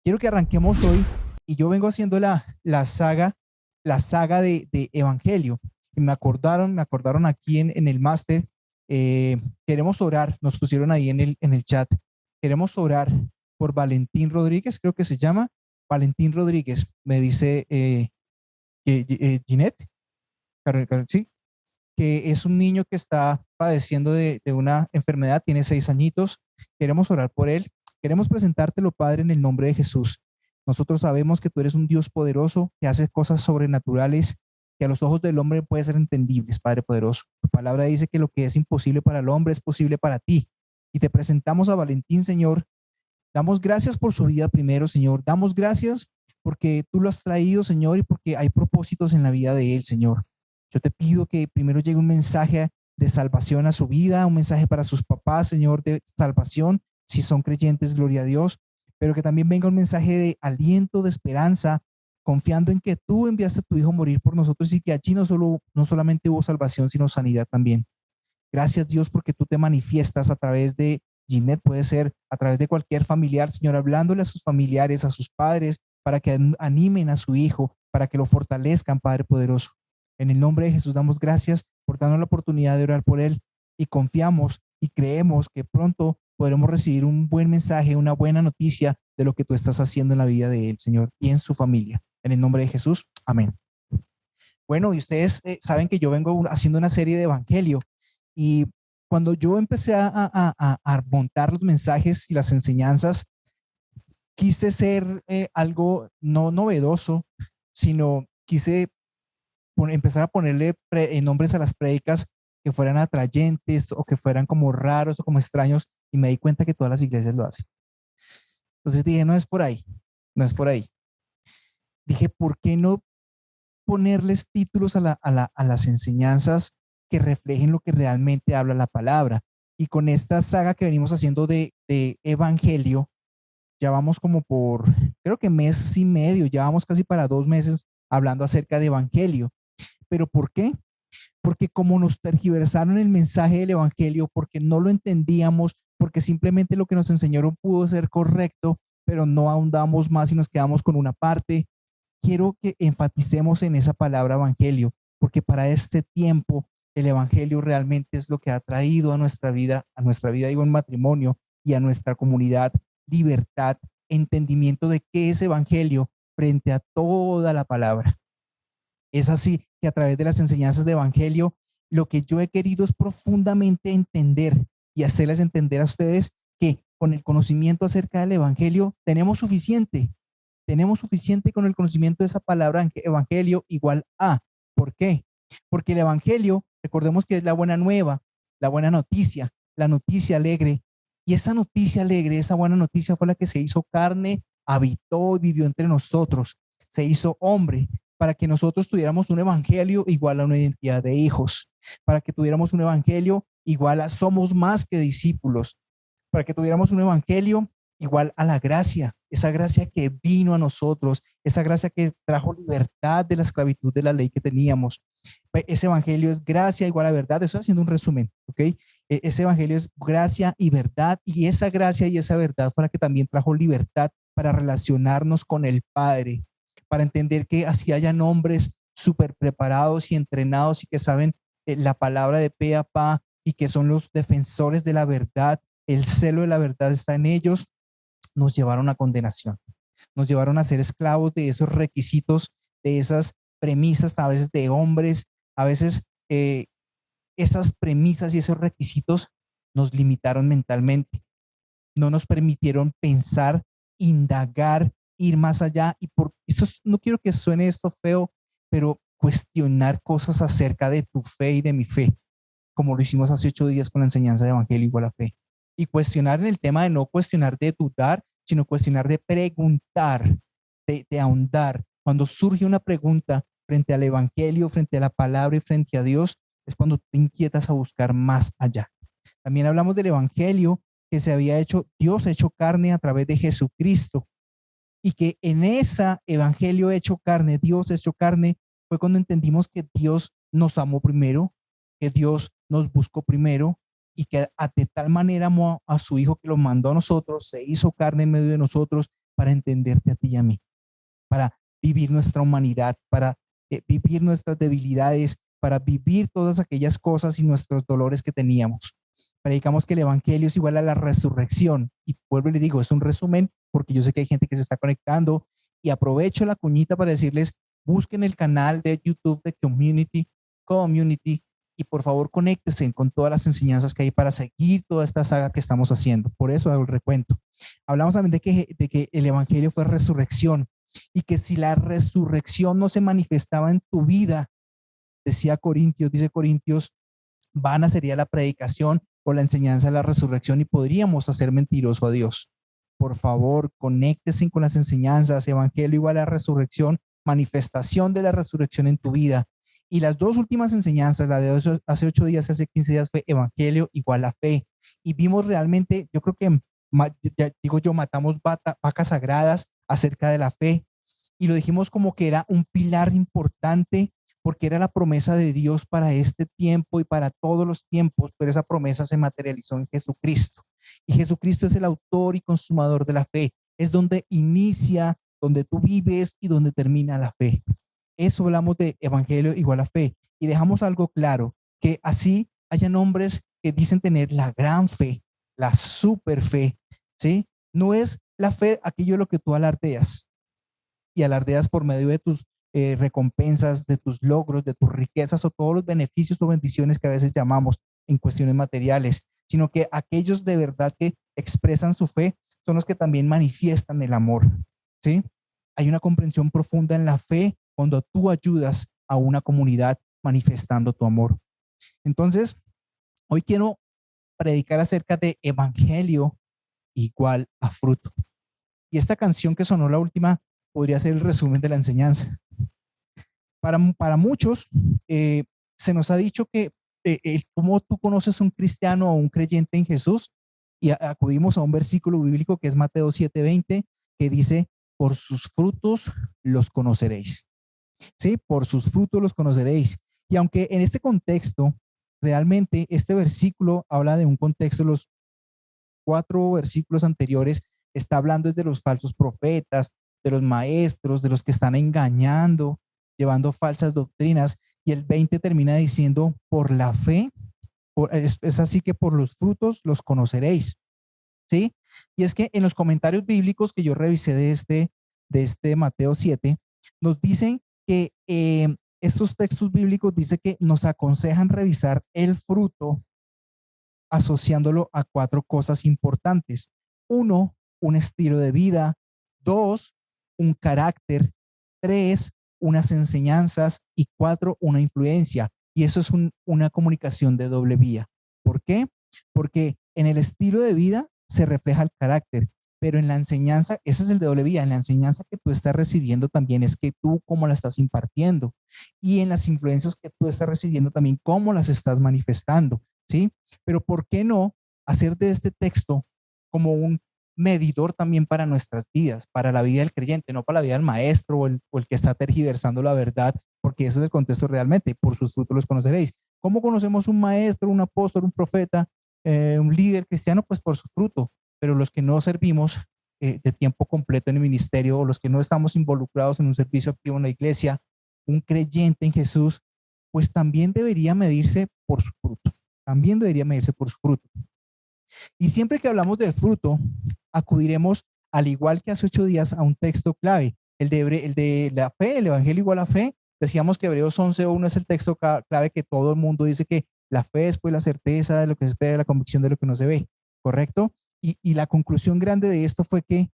Quiero que arranquemos hoy y yo vengo haciendo la saga de Evangelio. Y me acordaron aquí en el máster. Queremos orar, nos pusieron ahí en el chat. Queremos orar por Valentín Rodríguez, creo que se llama. Valentín Rodríguez, me dice Ginette, sí, que es un niño que está padeciendo de una enfermedad, tiene 6 añitos. Queremos orar por él. Queremos presentártelo, Padre, en el nombre de Jesús. Nosotros sabemos que tú eres un Dios poderoso, que hace cosas sobrenaturales, que a los ojos del hombre puede ser entendibles, Padre poderoso. Tu palabra dice que lo que es imposible para el hombre es posible para ti. Y te presentamos a Valentín, Señor. Damos gracias por su vida primero, Señor. Damos gracias porque tú lo has traído, Señor, y porque hay propósitos en la vida de él, Señor. Yo te pido que primero llegue un mensaje de salvación a su vida, un mensaje para sus papás, Señor, de salvación, si son creyentes, gloria a Dios, pero que también venga un mensaje de aliento, de esperanza, confiando en que tú enviaste a tu Hijo a morir por nosotros y que allí no solamente hubo salvación, sino sanidad también. Gracias, Dios, porque tú te manifiestas a través de Ginette, puede ser a través de cualquier familiar, Señor, hablándole a sus familiares, a sus padres, para que animen a su hijo, para que lo fortalezcan, Padre poderoso. En el nombre de Jesús damos gracias por darnos la oportunidad de orar por él y confiamos y creemos que pronto podremos recibir un buen mensaje, una buena noticia de lo que tú estás haciendo en la vida de él, Señor, y en su familia. En el nombre de Jesús, amén. Bueno, y ustedes saben que yo vengo haciendo una serie de evangelio y cuando yo empecé a montar los mensajes y las enseñanzas, quise ser algo no novedoso, sino quise empezar a ponerle nombres a las prédicas que fueran atrayentes o que fueran como raros o como extraños, y me di cuenta que todas las iglesias lo hacen. Entonces dije, no es por ahí, no es por ahí. Dije, ¿por qué no ponerles títulos a las enseñanzas que reflejen lo que realmente habla la palabra? Y con esta saga que venimos haciendo de Evangelio, ya vamos como por, creo que mes y medio, ya vamos casi para 2 meses hablando acerca de Evangelio. ¿Pero por qué? Porque como nos tergiversaron el mensaje del Evangelio, porque no lo entendíamos, porque simplemente lo que nos enseñaron pudo ser correcto, pero no ahondamos más y nos quedamos con una parte. Quiero que enfaticemos en esa palabra Evangelio, porque para este tiempo el Evangelio realmente es lo que ha traído a nuestra vida, digo, en matrimonio y a nuestra comunidad, libertad, entendimiento de qué es Evangelio frente a toda la palabra. Es así que a través de las enseñanzas de Evangelio, lo que yo he querido es profundamente entender y hacerles entender a ustedes que con el conocimiento acerca del Evangelio tenemos suficiente con el conocimiento de esa palabra Evangelio igual a. ¿Por qué? Porque el Evangelio, recordemos que es la buena nueva, la buena noticia, la noticia alegre, y esa noticia alegre, esa buena noticia fue la que se hizo carne, habitó y vivió entre nosotros, se hizo hombre, para que nosotros tuviéramos un evangelio igual a una identidad de hijos, para que tuviéramos un evangelio igual a somos más que discípulos, para que tuviéramos un evangelio igual a la gracia, esa gracia que vino a nosotros, esa gracia que trajo libertad de la esclavitud de la ley que teníamos. Ese evangelio es gracia igual a verdad. Estoy haciendo un resumen, ¿ok? Ese evangelio es gracia y verdad, y esa gracia y esa verdad fue la que también trajo libertad para relacionarnos con el Padre, para entender que así hayan hombres súper preparados y entrenados y que saben la palabra de pe a pa y que son los defensores de la verdad, el celo de la verdad está en ellos, nos llevaron a condenación, nos llevaron a ser esclavos de esos requisitos, de esas premisas, a veces de hombres, a veces esas premisas y esos requisitos nos limitaron mentalmente, no nos permitieron pensar, indagar, ir más allá. Y por esto no quiero que suene esto feo, pero cuestionar cosas acerca de tu fe y de mi fe, como lo hicimos hace 8 días con la enseñanza de Evangelio igual a fe. Y cuestionar en el tema de no cuestionar de dudar, sino cuestionar de preguntar, de ahondar. Cuando surge una pregunta frente al Evangelio, frente a la palabra y frente a Dios, es cuando te inquietas a buscar más allá. También hablamos del Evangelio que se había hecho, Dios hecho carne a través de Jesucristo, y que en ese Evangelio hecho carne, Dios hecho carne, fue cuando entendimos que Dios nos amó primero, que Dios nos buscó primero, y que de tal manera amó a su Hijo que lo mandó a nosotros, se hizo carne en medio de nosotros, para entenderte a ti y a mí, para vivir nuestra humanidad, para vivir nuestras debilidades, para vivir todas aquellas cosas y nuestros dolores que teníamos. Predicamos que el evangelio es igual a la resurrección. Y vuelvo y le digo, es un resumen porque yo sé que hay gente que se está conectando y aprovecho la cuñita para decirles, busquen el canal de YouTube de Community, y por favor conéctense con todas las enseñanzas que hay para seguir toda esta saga que estamos haciendo. Por eso hago el recuento. Hablamos también de que el evangelio fue resurrección y que si la resurrección no se manifestaba en tu vida, dice Corintios, vana sería la predicación o la enseñanza de la resurrección y podríamos hacer mentiroso a Dios. Por favor, conéctese con las enseñanzas, evangelio igual a resurrección, manifestación de la resurrección en tu vida. Y las dos últimas enseñanzas, la de hace 8 días, hace 15 días, fue evangelio igual a fe. Y vimos realmente, yo creo que, ya digo yo, matamos vacas sagradas acerca de la fe. Y lo dijimos como que era un pilar importante porque era la promesa de Dios para este tiempo y para todos los tiempos, pero esa promesa se materializó en Jesucristo. Y Jesucristo es el autor y consumador de la fe. Es donde inicia, donde tú vives y donde termina la fe. Eso hablamos de evangelio igual a fe. Y dejamos algo claro, que así hayan hombres que dicen tener la gran fe, la super fe, ¿sí? No es la fe aquello de lo que tú alardeas y alardeas por medio de tus recompensas, de tus logros, de tus riquezas o todos los beneficios o bendiciones que a veces llamamos en cuestiones materiales, sino que aquellos de verdad que expresan su fe son los que también manifiestan el amor, ¿sí? Hay una comprensión profunda en la fe cuando tú ayudas a una comunidad manifestando tu amor. Entonces, hoy quiero predicar acerca de evangelio igual a fruto. Y esta canción que sonó la última podría ser el resumen de la enseñanza. Para muchos, se nos ha dicho que cómo tú conoces un cristiano o un creyente en Jesús, y acudimos a un versículo bíblico que es Mateo 7:20, que dice, por sus frutos los conoceréis. ¿Sí? Por sus frutos los conoceréis. Y aunque en este contexto, realmente este versículo habla de un contexto, los 4 versículos anteriores está hablando de los falsos profetas, de los maestros, de los que están engañando, llevando falsas doctrinas, y el 20 termina diciendo, por la fe, es así que por los frutos los conoceréis, ¿sí? Y es que en los comentarios bíblicos que yo revisé de este Mateo 7, nos dicen que estos textos bíblicos dicen que nos aconsejan revisar el fruto asociándolo a 4 cosas importantes. 1, un estilo de vida. 2, un carácter. 3, unas enseñanzas. Y 4, una influencia. Y eso es una comunicación de doble vía. ¿Por qué? Porque en el estilo de vida se refleja el carácter, pero en la enseñanza, ese es el de doble vía, en la enseñanza que tú estás recibiendo también es que tú cómo la estás impartiendo, y en las influencias que tú estás recibiendo también cómo las estás manifestando, ¿sí? Pero ¿por qué no hacer de este texto como un medidor también para nuestras vidas, para la vida del creyente, no para la vida del maestro o el que está tergiversando la verdad, porque ese es el contexto realmente, por sus frutos los conoceréis. ¿Cómo conocemos un maestro, un apóstol, un profeta, un líder cristiano? Pues por su fruto, pero los que no servimos de tiempo completo en el ministerio o los que no estamos involucrados en un servicio activo en la iglesia, un creyente en Jesús, pues también debería medirse por su fruto, también debería medirse por su fruto. Y siempre que hablamos del fruto, acudiremos, al igual que hace 8 días, a un texto clave, el de la fe, el evangelio igual a fe. Decíamos que Hebreos 11:1 es el texto clave que todo el mundo dice que la fe es pues la certeza de lo que se espera, la convicción de lo que no se ve, ¿correcto? Y la conclusión grande de esto fue que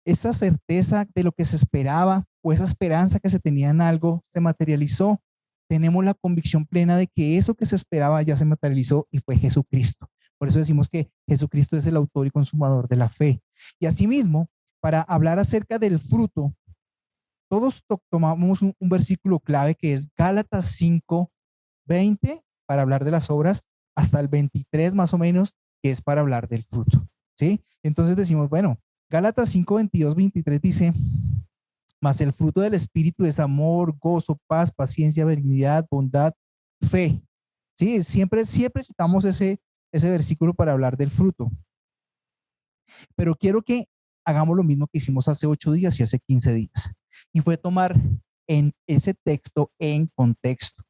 esa certeza de lo que se esperaba o esa esperanza que se tenía en algo se materializó. Tenemos la convicción plena de que eso que se esperaba ya se materializó y fue Jesucristo. Por eso decimos que Jesucristo es el autor y consumador de la fe. Y asimismo, para hablar acerca del fruto, todos tomamos un versículo clave que es Gálatas 5:20 para hablar de las obras, hasta el 23 más o menos, que es para hablar del fruto. ¿Sí? Entonces decimos, bueno, Gálatas 5:22-23 dice, mas el fruto del Espíritu es amor, gozo, paz, paciencia, benignidad, bondad, fe. Sí, siempre citamos ese versículo para hablar del fruto. Pero quiero que hagamos lo mismo que hicimos hace 8 días y hace 15 días. Y fue tomar en ese texto en contexto.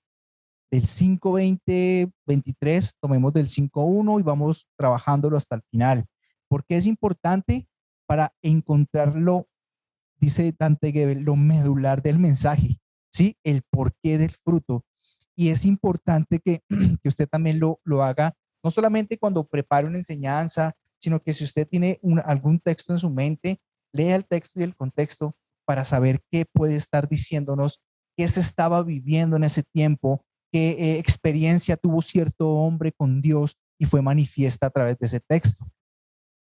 Del 5:20-23, tomemos del 5:1 y vamos trabajándolo hasta el final. Porque es importante para encontrarlo, dice Dante Gebel, lo medular del mensaje, ¿sí? El porqué del fruto. Y es importante que, que usted también lo haga, no solamente cuando prepare una enseñanza, sino que si usted tiene algún texto en su mente, lea el texto y el contexto para saber qué puede estar diciéndonos, qué se estaba viviendo en ese tiempo, qué experiencia tuvo cierto hombre con Dios y fue manifiesta a través de ese texto.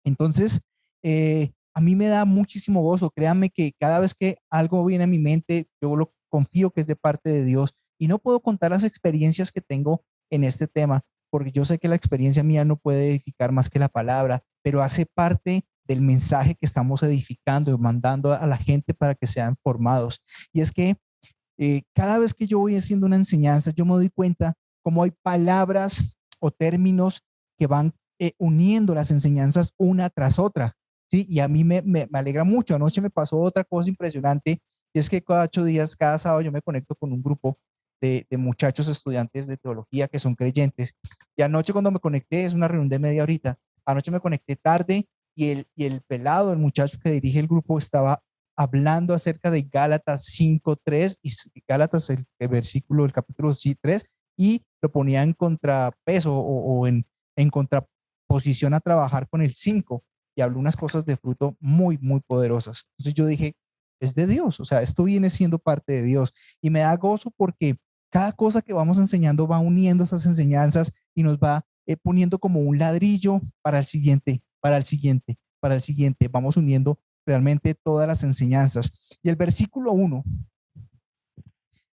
Entonces, a mí me da muchísimo gozo. Créanme que cada vez que algo viene a mi mente, yo lo confío que es de parte de Dios y no puedo contar las experiencias que tengo en este tema, porque yo sé que la experiencia mía no puede edificar más que la palabra, pero hace parte del mensaje que estamos edificando y mandando a la gente para que sean formados. Y es que cada vez que yo voy haciendo una enseñanza, yo me doy cuenta cómo hay palabras o términos que van uniendo las enseñanzas una tras otra, ¿sí? Y a mí me alegra mucho. Anoche me pasó otra cosa impresionante, y es que cada 8 días, cada sábado, yo me conecto con un grupo de muchachos estudiantes de teología que son creyentes. Y anoche cuando me conecté, es una reunión de media horita, anoche me conecté tarde y el pelado, el muchacho que dirige el grupo, estaba hablando acerca de Gálatas 5:3 y Gálatas el versículo del capítulo 3 y lo ponía en contrapeso o en contraposición a trabajar con el 5 y habló unas cosas de fruto muy, muy poderosas. Entonces yo dije, es de Dios, o sea, esto viene siendo parte de Dios y me da gozo porque cada cosa que vamos enseñando va uniendo esas enseñanzas y nos va poniendo como un ladrillo para el siguiente, para el siguiente, para el siguiente. Vamos uniendo realmente todas las enseñanzas. Y el versículo 1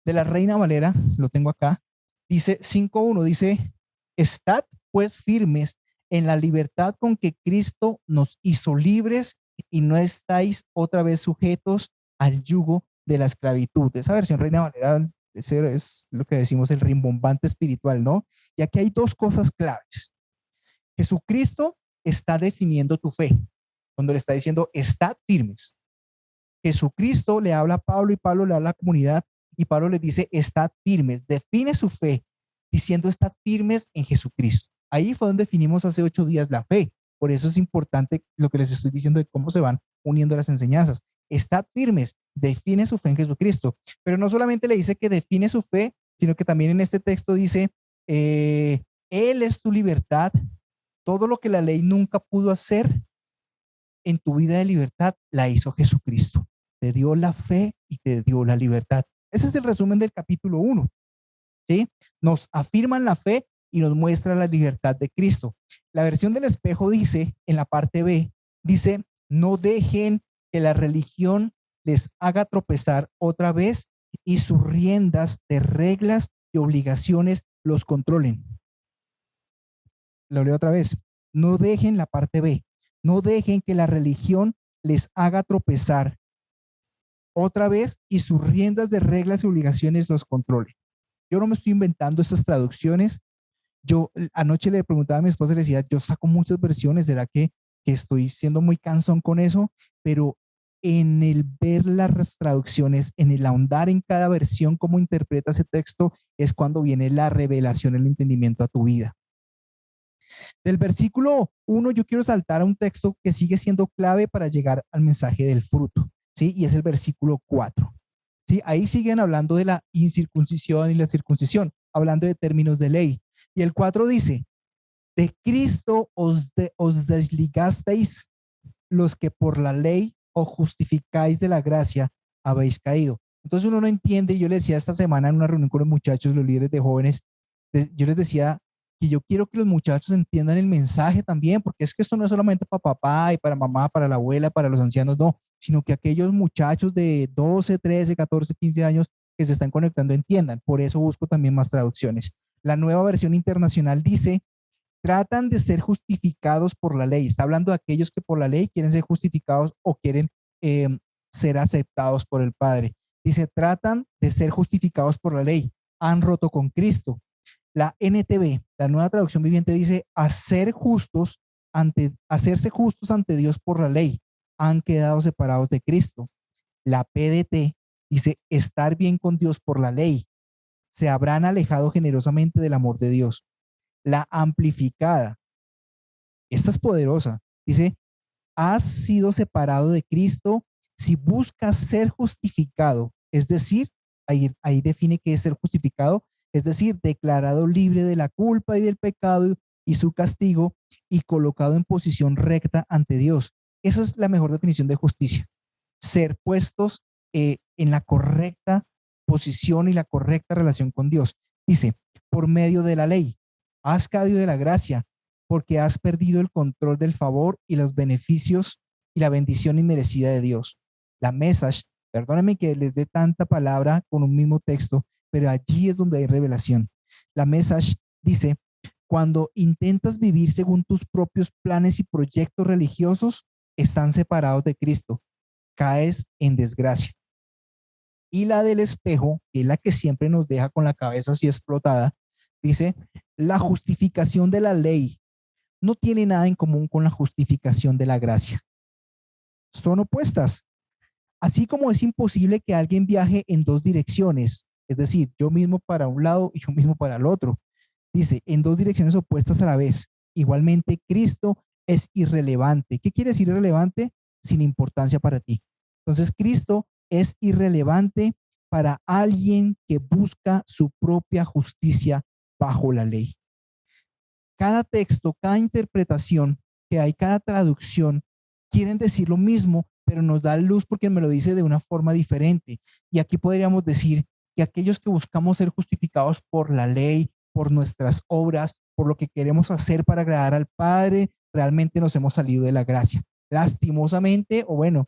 de la Reina Valera, lo tengo acá, dice 5:1, dice, estad pues firmes en la libertad con que Cristo nos hizo libres y no estáis otra vez sujetos al yugo de la esclavitud. Esa versión Reina Valera es lo que decimos el rimbombante espiritual, ¿no? Y aquí hay dos cosas claves. Jesucristo está definiendo tu fe cuando le está diciendo, estad firmes. Jesucristo le habla a Pablo y Pablo le habla a la comunidad y Pablo les dice, estad firmes, define su fe diciendo, estad firmes en Jesucristo. Ahí fue donde definimos hace 8 días la fe. Por eso es importante lo que les estoy diciendo de cómo se van uniendo las enseñanzas. Estad firmes, define su fe en Jesucristo. Pero no solamente le dice que define su fe, sino que también en este texto dice, Él es tu libertad, todo lo que la ley nunca pudo hacer en tu vida de libertad la hizo Jesucristo. Te dio la fe y te dio la libertad. Ese es el resumen del capítulo 1. ¿Sí? Nos afirman la fe y nos muestra la libertad de Cristo. La versión del espejo dice, en la parte B, dice, no dejen que la religión les haga tropezar otra vez y sus riendas de reglas y obligaciones los controlen. Lo leo otra vez. No dejen la parte B. No dejen que la religión les haga tropezar otra vez y sus riendas de reglas y obligaciones los controlen. Yo no me estoy inventando estas traducciones. Yo anoche le preguntaba a mi esposa, le decía, yo saco muchas versiones, ¿será que estoy siendo muy cansón con eso? Pero en el ver las traducciones, en el ahondar en cada versión, cómo interpreta ese texto, es cuando viene la revelación, el entendimiento a tu vida. Del versículo 1 yo quiero saltar a un texto que sigue siendo clave para llegar al mensaje del fruto, ¿sí? Y es el versículo 4, ¿sí? Ahí siguen hablando de la incircuncisión y la circuncisión, hablando de términos de ley. Y el 4 dice, de Cristo os desligasteis los que por la ley os justificáis de la gracia habéis caído. Entonces uno no entiende, yo le decía esta semana en una reunión con los muchachos, los líderes de jóvenes, yo les decía que yo quiero que los muchachos entiendan el mensaje también, porque es que esto no es solamente para papá y para mamá, para la abuela, para los ancianos, no, sino que aquellos muchachos de 12, 13, 14, 15 años que se están conectando entiendan. Por eso busco también más traducciones. La nueva versión internacional dice, tratan de ser justificados por la ley. Está hablando de aquellos que por la ley quieren ser justificados o quieren ser aceptados por el Padre. Dice, tratan de ser justificados por la ley. Han roto con Cristo. La NTV, la nueva traducción viviente, dice, hacerse justos ante Dios por la ley. han quedado separados de Cristo. La PDT dice estar bien con Dios por la ley. Se habrán alejado generosamente del amor de Dios. La amplificada, esta es poderosa, dice, has sido separado de Cristo si buscas ser justificado. Es decir, ahí define qué es ser justificado, es decir, declarado libre de la culpa y del pecado y su castigo y colocado en posición recta ante Dios. Esa es la mejor definición de justicia. Ser puestos en la correcta posición y la correcta relación con Dios. Dice, por medio de la ley, has caído de la gracia, porque has perdido el control del favor y los beneficios y la bendición inmerecida de Dios. La Message, perdóname que les dé tanta palabra con un mismo texto, pero allí es donde hay revelación. La Message dice, cuando intentas vivir según tus propios planes y proyectos religiosos, están separados de Cristo. Caes en desgracia. Y la del espejo, que es la que siempre nos deja con la cabeza así explotada, dice, la justificación de la ley no tiene nada en común con la justificación de la gracia. Son opuestas. Así como es imposible que alguien viaje en dos direcciones, es decir, yo mismo para un lado y yo mismo para el otro, dice, en dos direcciones opuestas a la vez. Igualmente, Cristo es irrelevante. ¿Qué quiere decir irrelevante? Sin importancia para ti. Entonces, Cristo es irrelevante para alguien que busca su propia justicia bajo la ley. Cada texto, cada interpretación que hay, cada traducción, quieren decir lo mismo, pero nos da luz porque me lo dice de una forma diferente. Y aquí podríamos decir que aquellos que buscamos ser justificados por la ley, por nuestras obras, por lo que queremos hacer para agradar al Padre, realmente nos hemos salido de la gracia. Lastimosamente, o bueno,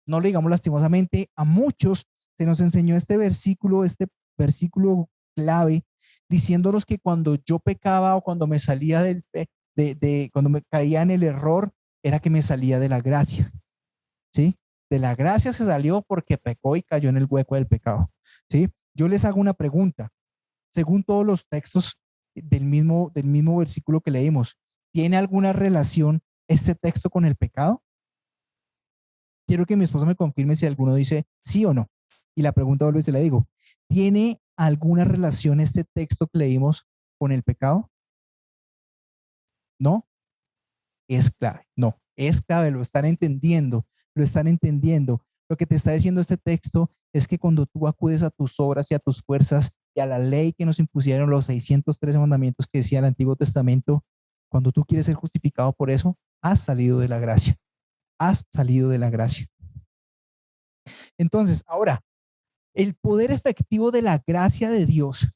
no le digamos lastimosamente, a muchos se nos enseñó este versículo clave, diciéndonos que cuando yo pecaba o cuando me salía cuando me caía en el error, era que me salía de la gracia, ¿sí? De la gracia se salió porque pecó y cayó en el hueco del pecado, ¿sí? Yo les hago una pregunta. Según todos los textos del mismo versículo que leímos, ¿tiene alguna relación este texto con el pecado? Quiero que mi esposa me confirme si alguno dice sí o no. Y la pregunta vuelvo y se la digo. ¿Tiene alguna relación este texto que leímos con el pecado? ¿No? Es clave. No, es clave. Lo están entendiendo. Lo están entendiendo. Lo que te está diciendo este texto es que cuando tú acudes a tus obras y a tus fuerzas y a la ley que nos impusieron los 613 mandamientos que decía el Antiguo Testamento, cuando tú quieres ser justificado por eso, has salido de la gracia. Has salido de la gracia. Entonces, ahora, el poder efectivo de la gracia de Dios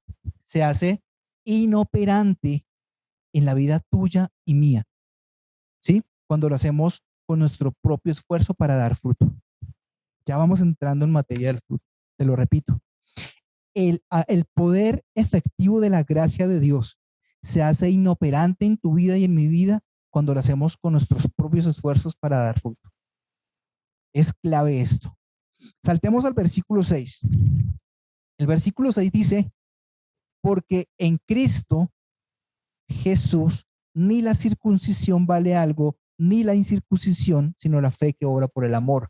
se hace inoperante en la vida tuya y mía, ¿sí? Cuando lo hacemos con nuestro propio esfuerzo para dar fruto. Ya vamos entrando en materia del fruto, te lo repito. El poder efectivo de la gracia de Dios se hace inoperante en tu vida y en mi vida cuando lo hacemos con nuestros propios esfuerzos para dar fruto. Es clave esto. Saltemos al versículo 6. El versículo 6 dice, porque en Cristo Jesús ni la circuncisión vale algo, ni la incircuncisión, sino la fe que obra por el amor.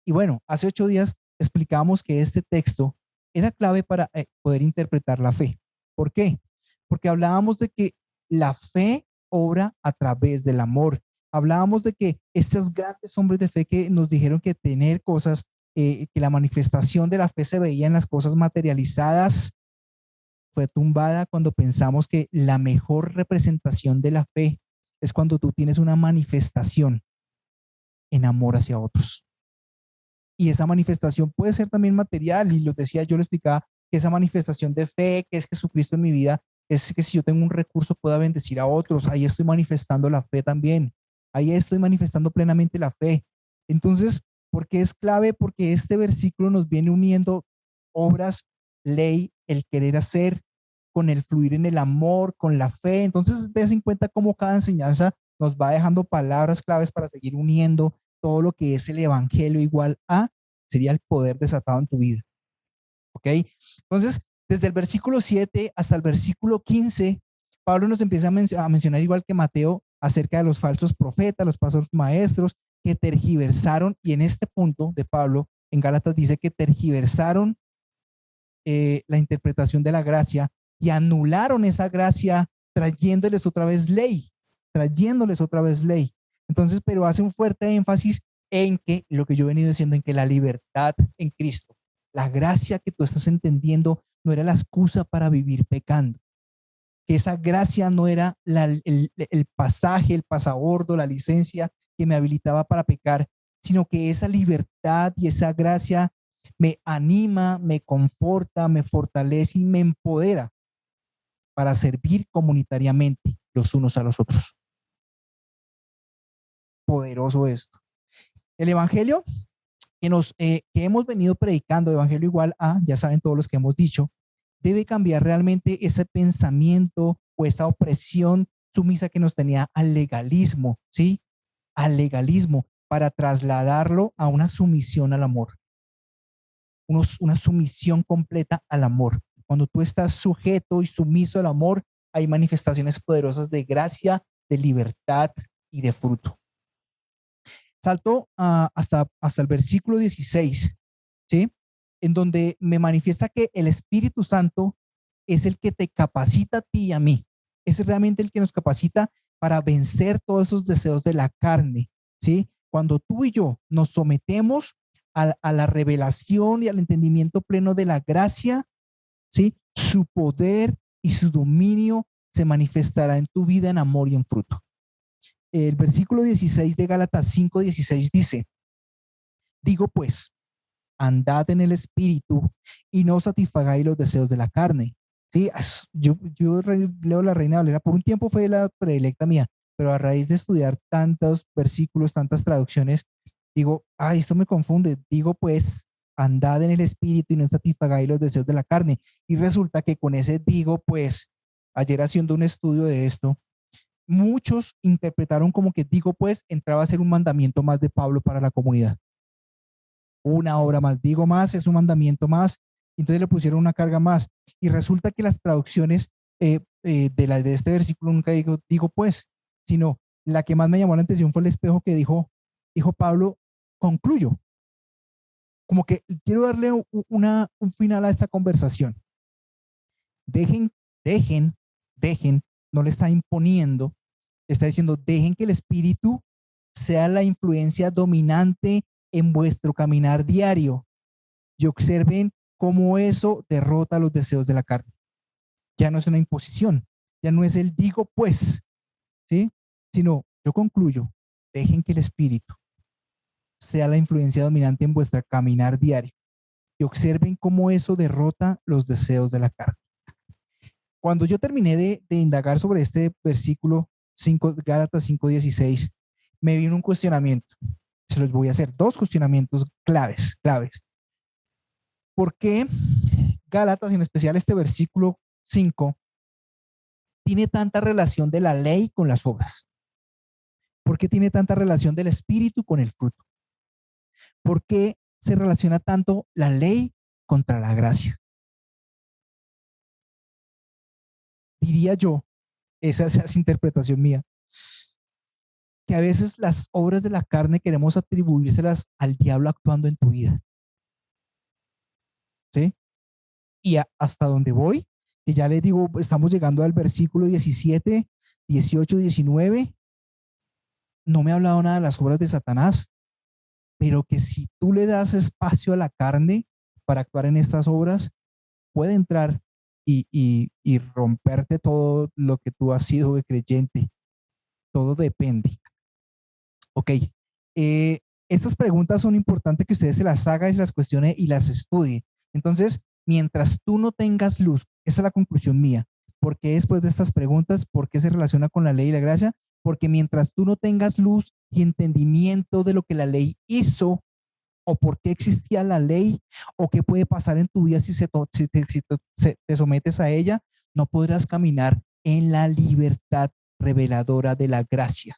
Y bueno, hace 8 días explicamos que este texto era clave para poder interpretar la fe. ¿Por qué? Porque hablábamos de que la fe obra a través del amor. Hablábamos de que estos grandes hombres de fe que nos dijeron que tener cosas, que la manifestación de la fe se veía en las cosas materializadas, fue tumbada cuando pensamos que la mejor representación de la fe es cuando tú tienes una manifestación en amor hacia otros. Y esa manifestación puede ser también material, y lo decía, yo le explicaba que esa manifestación de fe, que es Jesucristo en mi vida, es que si yo tengo un recurso pueda bendecir a otros, ahí estoy manifestando la fe también, ahí estoy manifestando plenamente la fe. Entonces, ¿por qué es clave? Porque este versículo nos viene uniendo obras, ley, el querer hacer, con el fluir en el amor, con la fe. Entonces, des en cuenta cómo cada enseñanza nos va dejando palabras claves para seguir uniendo todo lo que es el evangelio igual a, sería el poder desatado en tu vida. ¿Ok? Entonces, desde el versículo 7 hasta el versículo 15, Pablo nos empieza a mencionar, igual que Mateo, acerca de los falsos profetas, los falsos maestros, que tergiversaron, y en este punto de Pablo, en Gálatas dice que tergiversaron la interpretación de la gracia y anularon esa gracia trayéndoles otra vez ley, trayéndoles otra vez ley. Entonces, pero hace un fuerte énfasis en que lo que yo he venido diciendo, en que la libertad en Cristo, la gracia que tú estás entendiendo, no era la excusa para vivir pecando, que esa gracia no era el pasaje, el pasabordo, la licencia que me habilitaba para pecar, sino que esa libertad y esa gracia me anima, me conforta, me fortalece y me empodera para servir comunitariamente los unos a los otros. Poderoso esto. El evangelio que hemos venido predicando, evangelio igual a, ya saben todos los que hemos dicho, debe cambiar realmente ese pensamiento o esa opresión sumisa que nos tenía al legalismo, ¿sí? Al legalismo, para trasladarlo a una sumisión al amor. Una sumisión completa al amor. Cuando tú estás sujeto y sumiso al amor, hay manifestaciones poderosas de gracia, de libertad y de fruto. Salto hasta el versículo 16, ¿sí? En donde me manifiesta que el Espíritu Santo es el que te capacita a ti y a mí. Es realmente el que nos capacita para vencer todos esos deseos de la carne, ¿sí? Cuando tú y yo nos sometemos a la revelación y al entendimiento pleno de la gracia, ¿sí? Su poder y su dominio se manifestará en tu vida en amor y en fruto. El versículo 16 de Gálatas 5:16 dice: digo pues, andad en el Espíritu y no satisfagáis los deseos de la carne. Sí, yo leo la Reina Valera, por un tiempo fue la predilecta mía, pero a raíz de estudiar tantos versículos, tantas traducciones, digo, esto me confunde. Digo pues, andad en el Espíritu y no satisfagáis los deseos de la carne. Y resulta que con ese digo pues, ayer haciendo un estudio de esto, muchos interpretaron como que digo pues entraba a ser un mandamiento más de Pablo para la comunidad. Una obra más, digo más, es un mandamiento más, entonces le pusieron una carga más. Y resulta que las traducciones de este versículo nunca digo pues, sino la que más me llamó la atención fue el espejo que dijo Pablo, concluyo. Como que quiero darle un final a esta conversación. Dejen, no le está imponiendo, está diciendo, dejen que el Espíritu sea la influencia dominante en vuestro caminar diario y observen cómo eso derrota los deseos de la carne. Ya no es una imposición, ya no es el digo pues, ¿sí? Sino yo concluyo, dejen que el Espíritu sea la influencia dominante en vuestro caminar diario y observen cómo eso derrota los deseos de la carne. Cuando yo terminé de indagar sobre este versículo 5, Gálatas 5:16, me vino un cuestionamiento. Se los voy a hacer, dos cuestionamientos claves. ¿Por qué Gálatas, en especial este versículo 5, tiene tanta relación de la ley con las obras? ¿Por qué tiene tanta relación del Espíritu con el fruto? ¿Por qué se relaciona tanto la ley contra la gracia? Diría yo, esa es interpretación mía, que a veces las obras de la carne queremos atribuírselas al diablo actuando en tu vida. ¿Sí? Y hasta donde voy, que ya les digo, estamos llegando al versículo 17, 18, 19, no me ha hablado nada de las obras de Satanás, pero que si tú le das espacio a la carne para actuar en estas obras, puede entrar y romperte todo lo que tú has sido de creyente. Todo depende. Ok. Estas preguntas son importantes que ustedes se las hagan y se las cuestione y las estudie. Entonces, mientras tú no tengas luz, esa es la conclusión mía. ¿Por qué después de estas preguntas? ¿Por qué se relaciona con la ley y la gracia? Porque mientras tú no tengas luz y entendimiento de lo que la ley hizo, o por qué existía la ley, o qué puede pasar en tu vida si te sometes a ella, no podrás caminar en la libertad reveladora de la gracia.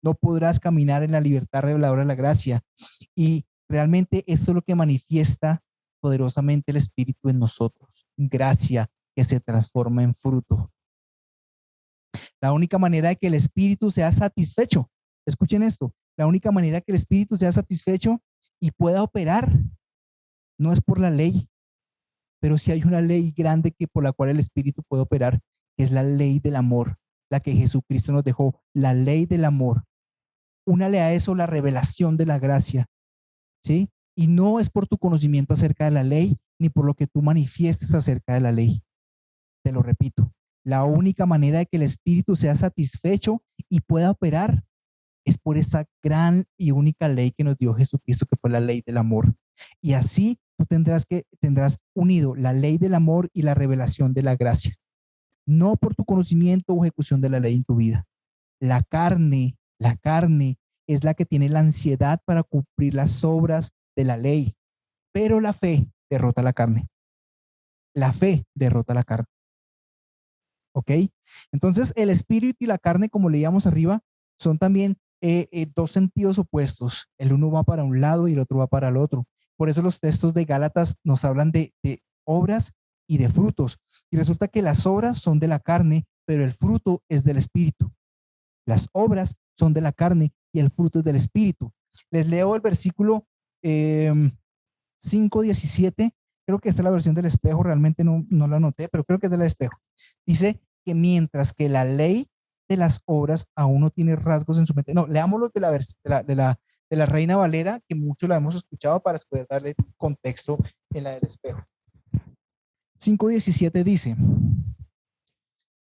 No podrás caminar en la libertad reveladora de la gracia. Y realmente esto es lo que manifiesta poderosamente el Espíritu en nosotros. Gracia que se transforma en fruto. La única manera de que el Espíritu sea satisfecho, escuchen esto, La única manera que el espíritu sea satisfecho y pueda operar no es por la ley, pero sí hay una ley grande que por la cual el espíritu puede operar, que es la ley del amor, la que Jesucristo nos dejó, la ley del amor. Únale a eso la revelación de la gracia, ¿sí? Y no es por tu conocimiento acerca de la ley, ni por lo que tú manifiestes acerca de la ley. Te lo repito, la única manera de que el espíritu sea satisfecho y pueda operar es por esa gran y única ley que nos dio Jesucristo, que fue la ley del amor. Y así tú tendrás unido la ley del amor y la revelación de la gracia, no por tu conocimiento o ejecución de la ley en tu vida. La carne es la que tiene la ansiedad para cumplir las obras de la ley, pero la fe derrota la carne. La fe derrota la carne. ¿Ok? Entonces, el espíritu y la carne, como leíamos arriba, son también dos sentidos opuestos. El uno va para un lado y el otro va para el otro. Por eso los textos de Gálatas nos hablan de obras y de frutos. Y resulta que las obras son de la carne, pero el fruto es del espíritu. Las obras son de la carne y el fruto es del espíritu. Les leo el versículo 5:17. Creo que esta es la versión del espejo, realmente no la anoté, pero creo que es del espejo. Dice que mientras que la ley de las obras aún no tiene rasgos en su mente. No, leámoslo de la Reina Valera, que mucho la hemos escuchado para poder darle contexto en la del espejo. 5:17 dice: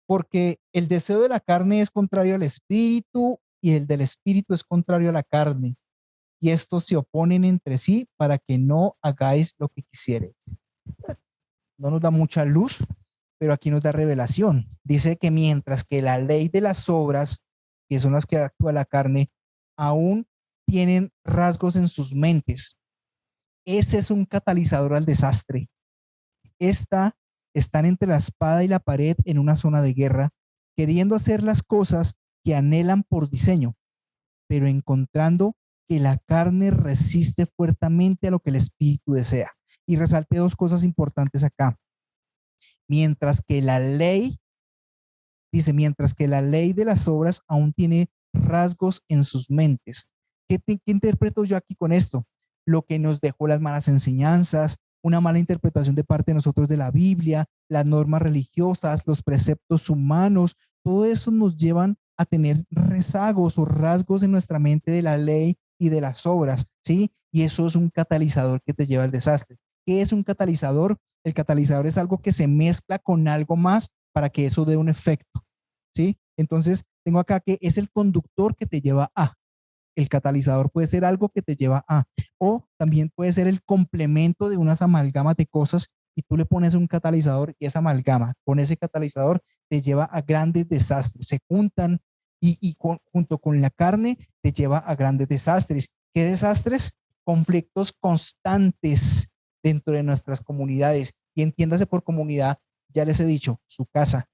porque el deseo de la carne es contrario al espíritu y el del espíritu es contrario a la carne, y estos se oponen entre sí para que no hagáis lo que quisierais. No nos da mucha luz, pero aquí nos da revelación. Dice que mientras que la ley de las obras, que son las que actúa la carne, aún tienen rasgos en sus mentes. Ese es un catalizador al desastre. Están entre la espada y la pared en una zona de guerra, queriendo hacer las cosas que anhelan por diseño, pero encontrando que la carne resiste fuertemente a lo que el espíritu desea. Y resalte dos cosas importantes acá. Mientras que la ley de las obras aún tiene rasgos en sus mentes. ¿Qué interpreto yo aquí con esto? Lo que nos dejó las malas enseñanzas, una mala interpretación de parte de nosotros de la Biblia, las normas religiosas, los preceptos humanos, todo eso nos llevan a tener rezagos o rasgos en nuestra mente de la ley y de las obras, ¿sí? Y eso es un catalizador que te lleva al desastre. ¿Qué es un catalizador? El catalizador es algo que se mezcla con algo más para que eso dé un efecto, ¿sí? Entonces, tengo acá que es el conductor que te lleva a. El catalizador puede ser algo que te lleva a, o también puede ser el complemento de unas amalgamas de cosas y tú le pones un catalizador y esa amalgama con ese catalizador te lleva a grandes desastres. Se juntan junto con la carne te lleva a grandes desastres. ¿Qué desastres? Conflictos constantes dentro de nuestras comunidades. Y entiéndase por comunidad, ya les he dicho, su casa,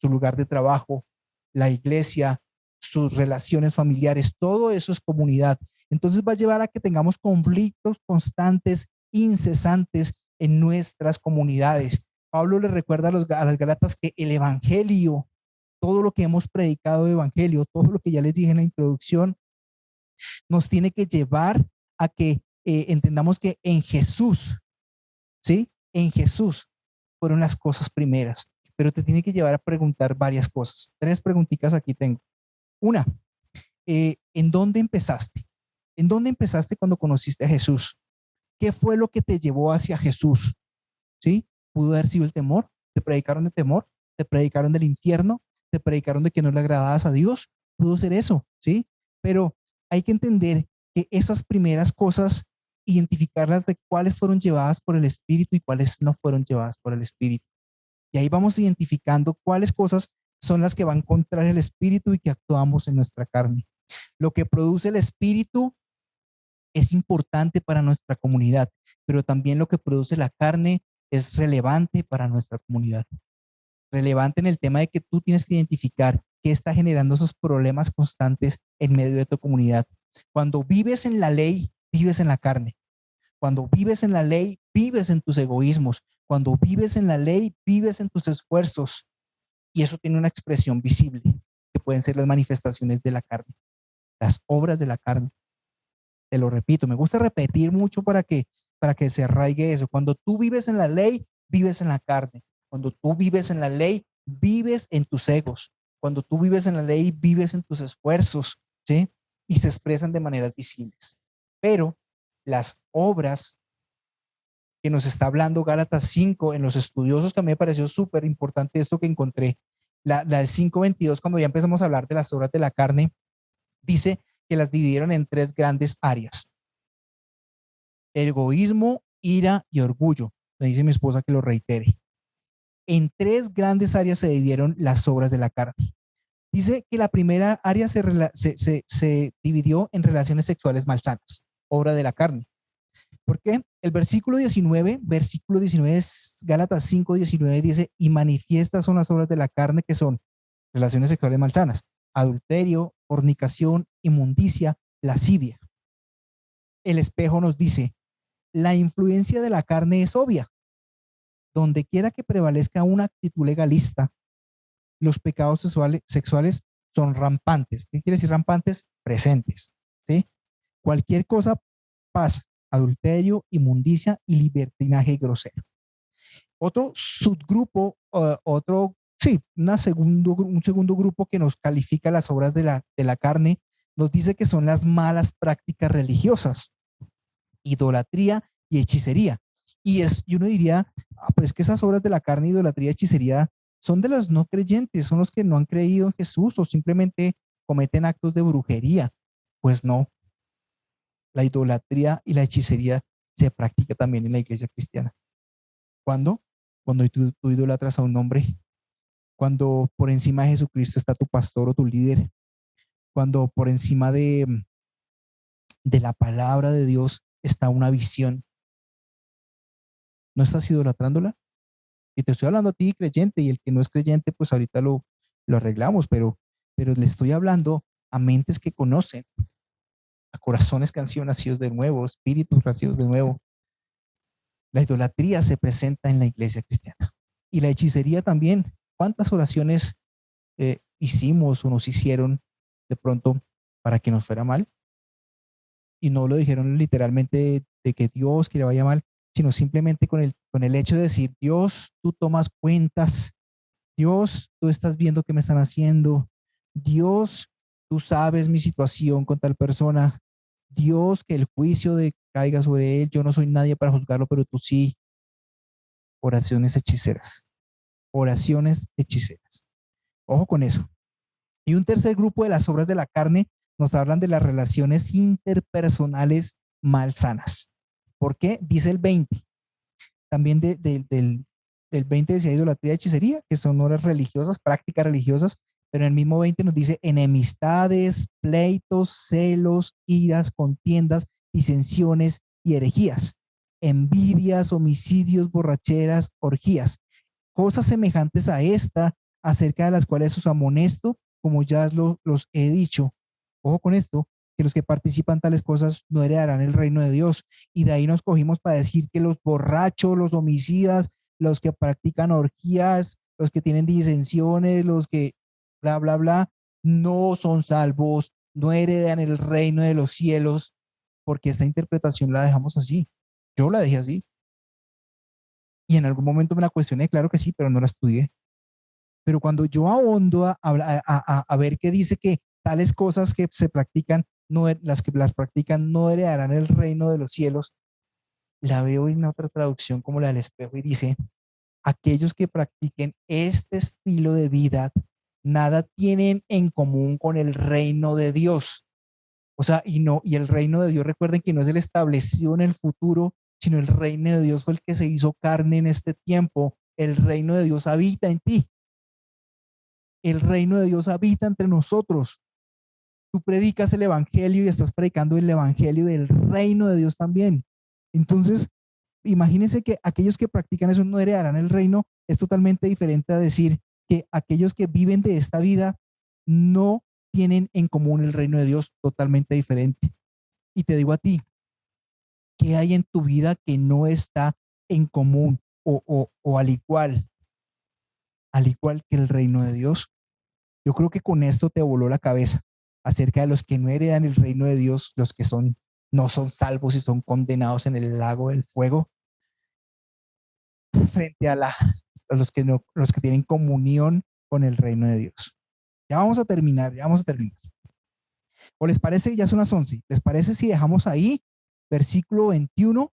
su lugar de trabajo, la iglesia, sus relaciones familiares, todo eso es comunidad. Entonces va a llevar a que tengamos conflictos constantes, incesantes en nuestras comunidades. Pablo le recuerda a las Gálatas que el evangelio, todo lo que hemos predicado de evangelio, todo lo que ya les dije en la introducción, nos tiene que llevar a que entendamos que en Jesús, ¿sí? En Jesús fueron las cosas primeras, pero te tiene que llevar a preguntar varias cosas. Tres preguntitas aquí tengo. Una, ¿en dónde empezaste? ¿En dónde empezaste cuando conociste a Jesús? ¿Qué fue lo que te llevó hacia Jesús? ¿Sí? ¿Pudo haber sido el temor? ¿Te predicaron de temor? ¿Te predicaron del infierno? ¿Te predicaron de que no le agradabas a Dios? Pudo ser eso, ¿sí? Pero hay que entender que esas primeras cosas, identificarlas de cuáles fueron llevadas por el Espíritu y cuáles no fueron llevadas por el Espíritu. Y ahí vamos identificando cuáles cosas son las que van contra el Espíritu y que actuamos en nuestra carne. Lo que produce el Espíritu es importante para nuestra comunidad, pero también lo que produce la carne es relevante para nuestra comunidad. Relevante en el tema de que tú tienes que identificar qué está generando esos problemas constantes en medio de tu comunidad. Cuando vives en la ley, vives en la carne. Cuando vives en la ley, vives en tus egoísmos. Cuando vives en la ley, vives en tus esfuerzos. Y eso tiene una expresión visible, que pueden ser las manifestaciones de la carne. las obras de la carne. Te lo repito, me gusta repetir mucho para que se arraigue eso. Cuando tú vives en la ley, vives en la carne. Cuando tú vives en la ley, vives en tus egos. Cuando tú vives en la ley, vives en tus esfuerzos, ¿sí? Y se expresan de maneras visibles. Pero las obras que nos está hablando Gálatas 5 en los estudiosos, que a mí me pareció súper importante esto que encontré, la del 5:22, cuando ya empezamos a hablar de las obras de la carne, dice que las dividieron en tres grandes áreas: egoísmo, ira y orgullo. Me dice mi esposa que lo reitere. En tres grandes áreas se dividieron las obras de la carne. Dice que la primera área se dividió en relaciones sexuales malsanas, obra de la carne. ¿Por qué? El versículo 19 es Gálatas 5:19, dice, y manifiestas son las obras de la carne, que son relaciones sexuales malsanas, adulterio, fornicación, inmundicia, lascivia. El espejo nos dice, la influencia de la carne es obvia. Donde quiera que prevalezca una actitud legalista, los pecados sexuales son rampantes. ¿Qué quiere decir rampantes? Presentes, ¿sí? Cualquier cosa pasa: adulterio, inmundicia y libertinaje grosero. Otro subgrupo, un segundo grupo que nos califica las obras de la carne, nos dice que son las malas prácticas religiosas, idolatría y hechicería. Y uno diría, pues que esas obras de la carne, idolatría y hechicería, son de los no creyentes, son los que no han creído en Jesús o simplemente cometen actos de brujería. Pues no, la idolatría y la hechicería se practica también en la iglesia cristiana. ¿Cuándo? Cuando tú idolatras a un hombre, cuando por encima de Jesucristo está tu pastor o tu líder, cuando por encima de la palabra de Dios está una visión. ¿No estás idolatrándola? Y te estoy hablando a ti, creyente, y el que no es creyente, pues ahorita lo arreglamos, pero le estoy hablando a mentes que conocen, a corazones que han sido nacidos de nuevo, espíritus nacidos de nuevo. La idolatría se presenta en la iglesia cristiana. Y la hechicería también. ¿Cuántas oraciones hicimos o nos hicieron de pronto para que nos fuera mal? Y no lo dijeron literalmente de que Dios que le vaya mal, sino simplemente con el hecho de decir, Dios, tú tomas cuentas, Dios, tú estás viendo qué me están haciendo, Dios, tú sabes mi situación con tal persona, Dios, que el juicio caiga sobre él, yo no soy nadie para juzgarlo, pero tú sí. Oraciones hechiceras, oraciones hechiceras. Ojo con eso. Y un tercer grupo de las obras de la carne nos hablan de las relaciones interpersonales malsanas. ¿Por qué? Dice el 20. También del 20 decía idolatría y hechicería, que son obras religiosas, prácticas religiosas, pero en el mismo 20 nos dice enemistades, pleitos, celos, iras, contiendas, disensiones y herejías, envidias, homicidios, borracheras, orgías, cosas semejantes a esta, acerca de las cuales os amonesto, como ya los he dicho. Ojo con esto, que los que participan tales cosas no heredarán el reino de Dios. Y de ahí nos cogimos para decir que los borrachos, los homicidas, los que practican orgías, los que tienen disensiones, los que bla, bla, bla, no son salvos, no heredan el reino de los cielos, porque esta interpretación la dejamos así. Yo la dejé así. Y en algún momento me la cuestioné, claro que sí, pero no la estudié. Pero cuando yo ahondo a ver qué dice que tales cosas que se practican, no, las que las practican no heredarán el reino de los cielos, la veo en otra traducción como la del espejo y dice, aquellos que practiquen este estilo de vida, nada tienen en común con el reino de Dios. O sea, y el reino de Dios, recuerden que no es el establecido en el futuro, sino el reino de Dios fue el que se hizo carne en este tiempo. El reino de Dios habita en ti. El reino de Dios habita entre nosotros. Tú predicas el evangelio y estás predicando el evangelio del reino de Dios también. Entonces, imagínense que aquellos que practican eso no heredarán el reino. Es totalmente diferente a decir que aquellos que viven de esta vida no tienen en común el reino de Dios, totalmente diferente. Y te digo a ti, ¿qué hay en tu vida que no está en común o al igual que el reino de Dios? Yo creo que con esto te voló la cabeza. acerca de los que no heredan el reino de Dios, los que no son salvos y son condenados en el lago del fuego, frente a los que no, los que tienen comunión con el reino de Dios. Ya vamos a terminar, ya vamos a terminar. ¿O les parece que ya son las 11? ¿Les parece si dejamos ahí versículo 21?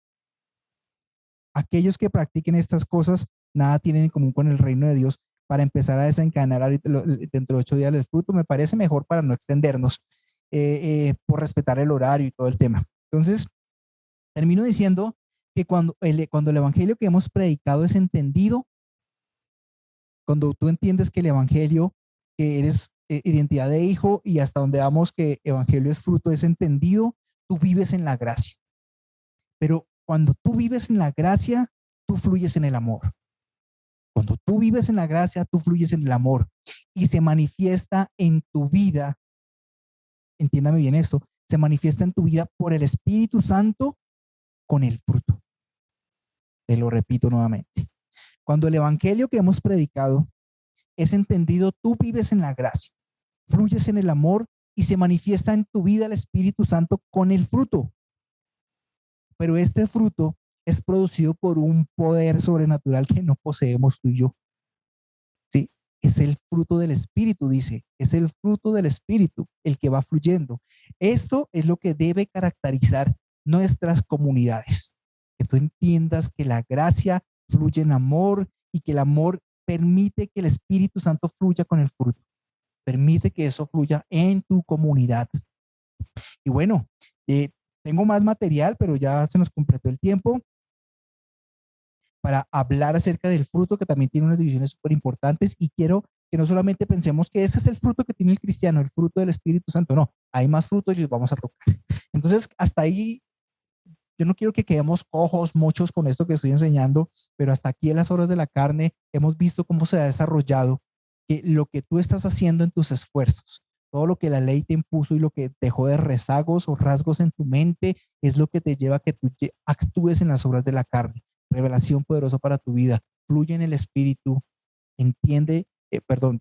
Aquellos que practiquen estas cosas nada tienen en común con el reino de Dios, para empezar a desencadenar ahorita, dentro de 8 días el fruto. Me parece mejor para no extendernos, por respetar el horario y todo el tema. Entonces, termino diciendo que cuando el evangelio que hemos predicado es entendido, cuando tú entiendes que el evangelio, que eres identidad de hijo, y hasta donde vamos que evangelio es fruto, es entendido, tú vives en la gracia. Pero cuando tú vives en la gracia, tú fluyes en el amor. Cuando tú vives en la gracia, tú fluyes en el amor y se manifiesta en tu vida. Entiéndame bien esto, se manifiesta en tu vida por el Espíritu Santo con el fruto. Te lo repito nuevamente. Cuando el evangelio que hemos predicado es entendido, tú vives en la gracia, fluyes en el amor y se manifiesta en tu vida el Espíritu Santo con el fruto. Pero este fruto es producido por un poder sobrenatural que no poseemos tú y yo. Sí, es el fruto del Espíritu, dice, es el fruto del Espíritu el que va fluyendo. Esto es lo que debe caracterizar nuestras comunidades. Que tú entiendas que la gracia fluye en amor y que el amor permite que el Espíritu Santo fluya con el fruto. Permite que eso fluya en tu comunidad. Y bueno, tengo más material, pero ya se nos completó el tiempo para hablar acerca del fruto, que también tiene unas divisiones súper importantes, y quiero que no solamente pensemos que ese es el fruto que tiene el cristiano, el fruto del Espíritu Santo. No, hay más frutos y los vamos a tocar. Entonces, hasta ahí, yo no quiero que quedemos cojos, muchos con esto que estoy enseñando, pero hasta aquí en las obras de la carne hemos visto cómo se ha desarrollado que lo que tú estás haciendo en tus esfuerzos, todo lo que la ley te impuso y lo que dejó de rezagos o rasgos en tu mente, es lo que te lleva a que tú actúes en las obras de la carne. Revelación poderosa para tu vida. Fluye en el Espíritu,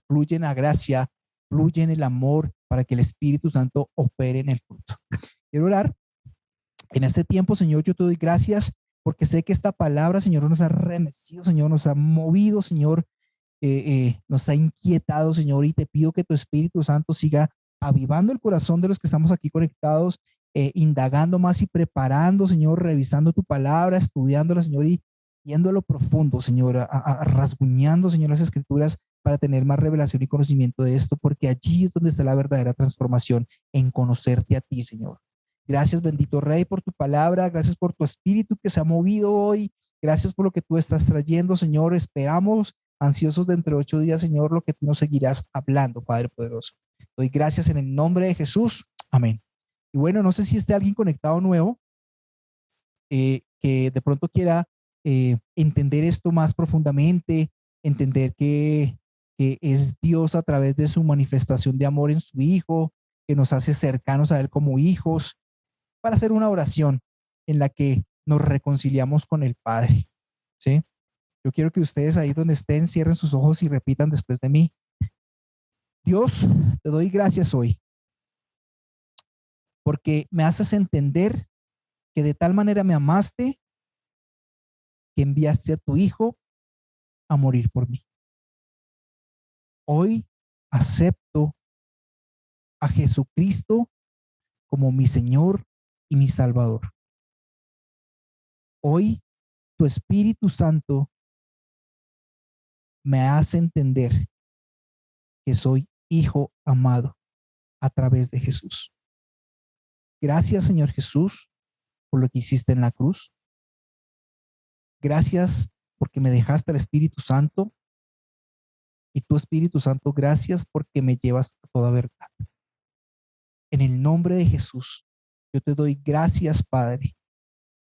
fluye en la gracia, fluye en el amor para que el Espíritu Santo opere en el fruto. Quiero orar. En este tiempo, Señor, yo te doy gracias porque sé que esta palabra, Señor, nos ha remecido, Señor, nos ha movido, Señor, nos ha inquietado, Señor, y te pido que tu Espíritu Santo siga avivando el corazón de los que estamos aquí conectados, indagando más y preparando, Señor, revisando tu palabra, estudiándola, Señor, y yendo a lo profundo, Señor, rasguñando, Señor, las escrituras para tener más revelación y conocimiento de esto, porque allí es donde está la verdadera transformación, en conocerte a ti, Señor. Gracias, bendito Rey, por tu palabra. Gracias por tu espíritu que se ha movido hoy. Gracias por lo que tú estás trayendo, Señor. Esperamos ansiosos dentro de 8 días, Señor, lo que tú nos seguirás hablando, Padre poderoso. Doy gracias en el nombre de Jesús. Amén. Y bueno, no sé si esté alguien conectado nuevo, que de pronto quiera entender esto más profundamente, entender que es Dios a través de su manifestación de amor en su Hijo, que nos hace cercanos a Él como hijos, para hacer una oración en la que nos reconciliamos con el Padre. ¿Sí? Yo quiero que ustedes ahí donde estén cierren sus ojos y repitan después de mí. Dios, te doy gracias hoy porque me haces entender que de tal manera me amaste que enviaste a tu Hijo a morir por mí. Hoy acepto a Jesucristo como mi Señor y mi Salvador. Hoy tu Espíritu Santo me hace entender que soy hijo amado a través de Jesús. Gracias, Señor Jesús, por lo que hiciste en la cruz. Gracias porque me dejaste al Espíritu Santo, y tu Espíritu Santo, gracias porque me llevas a toda verdad. En el nombre de Jesús, yo te doy gracias, Padre,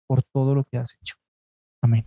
por todo lo que has hecho. Amén.